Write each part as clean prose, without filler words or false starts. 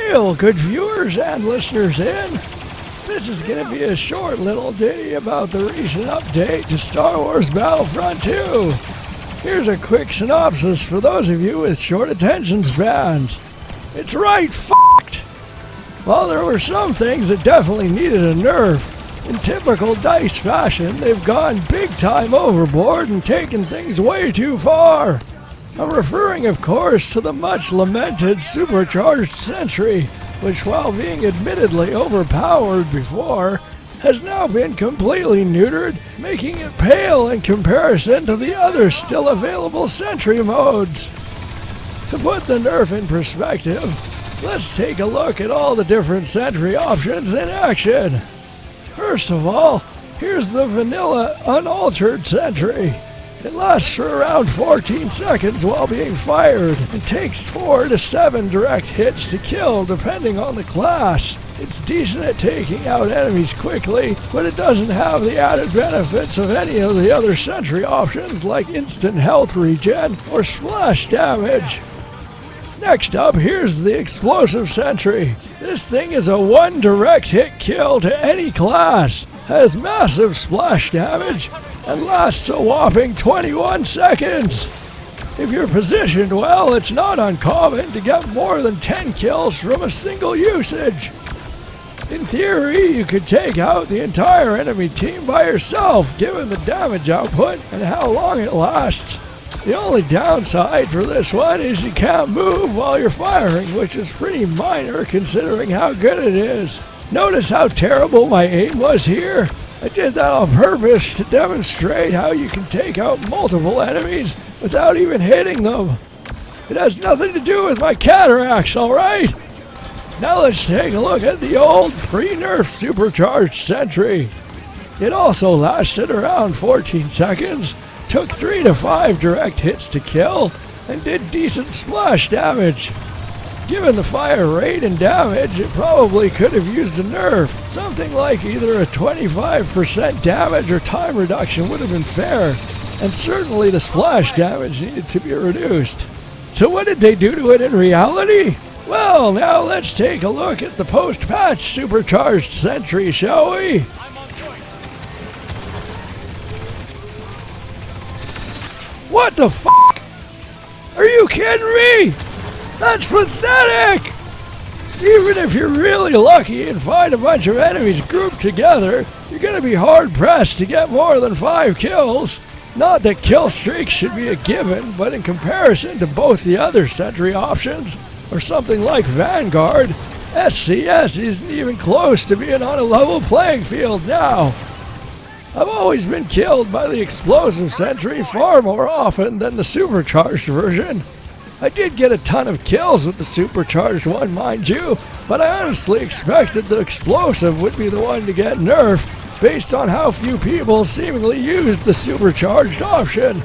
Cyril, good viewers and listeners in. This is going to be a short little ditty about the recent update to Star Wars Battlefront 2. Here's a quick synopsis for those of you with short attention spans. It's right, f***ed. While there were some things that definitely needed a nerf, in typical DICE fashion, they've gone big time overboard and taken things way too far. I'm referring, of course, to the much lamented Supercharged Sentry, which, while being admittedly overpowered before, has now been completely neutered, making it pale in comparison to the other still available Sentry modes. To put the nerf in perspective, let's take a look at all the different Sentry options in action. First of all, here's the vanilla unaltered Sentry. It lasts for around 14 seconds while being fired and takes 4 to 7 direct hits to kill depending on the class. It's decent at taking out enemies quickly, but it doesn't have the added benefits of any of the other Sentry options like instant health regen or splash damage. Next up, here's the Explosive Sentry. This thing is a 1 direct hit kill to any class, has massive splash damage, and lasts a whopping 21 seconds. If you're positioned well, it's not uncommon to get more than 10 kills from a single usage. In theory, you could take out the entire enemy team by yourself, given the damage output and how long it lasts. The only downside for this one is you can't move while you're firing, which is pretty minor considering how good it is. Notice how terrible my aim was here? I did that on purpose to demonstrate how you can take out multiple enemies without even hitting them. It has nothing to do with my cataracts, alright? Now let's take a look at the old pre-nerf Supercharged Sentry. It also lasted around 14 seconds, took 3 to 5 direct hits to kill, and did decent splash damage. Given the fire rate and damage, it probably could have used a nerf. Something like either a 25% damage or time reduction would have been fair, and certainly the splash damage needed to be reduced. So what did they do to it in reality? Well, now let's take a look at the post-patch Supercharged Sentry, shall we? What the f***? Are you kidding me? That's pathetic! Even if you're really lucky and find a bunch of enemies grouped together, you're gonna be hard-pressed to get more than 5 kills. Not that kill streaks should be a given, but in comparison to both the other Sentry options, or something like Vanguard, SCS isn't even close to being on a level playing field now. I've always been killed by the Explosive Sentry far more often than the Supercharged version. I did get a ton of kills with the Supercharged one, mind you, but I honestly expected the Explosive would be the one to get nerfed based on how few people seemingly used the Supercharged option.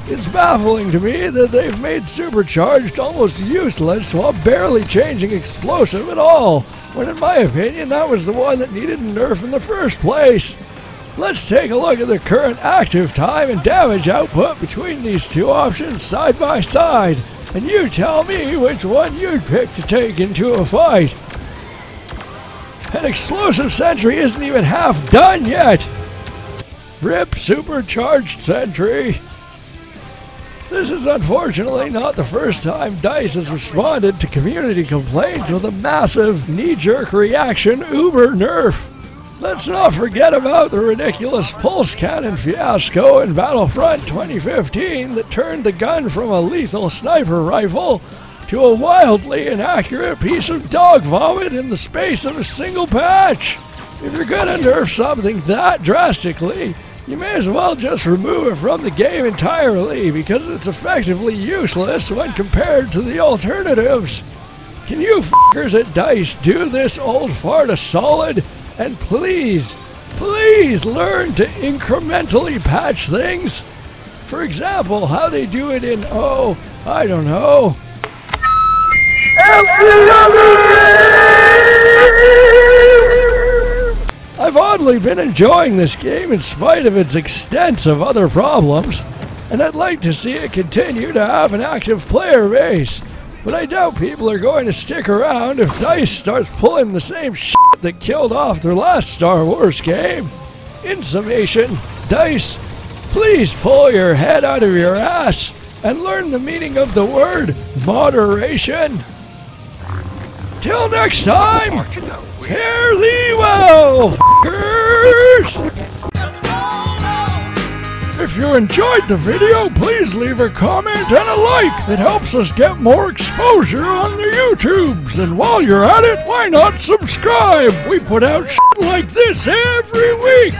It's baffling to me that they've made Supercharged almost useless while barely changing Explosive at all, when in my opinion that was the one that needed a nerf in the first place. Let's take a look at the current active time and damage output between these two options side by side, and you tell me which one you'd pick to take into a fight. An Explosive Sentry isn't even half done yet! RIP Supercharged Sentry! This is unfortunately not the first time DICE has responded to community complaints with a massive knee-jerk reaction uber nerf. Let's not forget about the ridiculous pulse cannon fiasco in Battlefront 2015 that turned the gun from a lethal sniper rifle to a wildly inaccurate piece of dog vomit in the space of a single patch. If you're gonna nerf something that drastically, you may as well just remove it from the game entirely because it's effectively useless when compared to the alternatives. Can you f***ers at DICE do this old fart a solid? And please, please learn to incrementally patch things. For example, how they do it in, I don't know. I've oddly been enjoying this game in spite of its extensive other problems, and I'd like to see it continue to have an active player base. but I doubt people are going to stick around if DICE starts pulling the same shit that killed off their last Star Wars game. In summation, DICE, please pull your head out of your ass and learn the meaning of the word moderation. Till next time, fare thee well, f***ers! If you enjoyed the video, please leave a comment and a like. It helps us get more exposure on the YouTubes. And while you're at it, why not subscribe? We put out shit like this every week.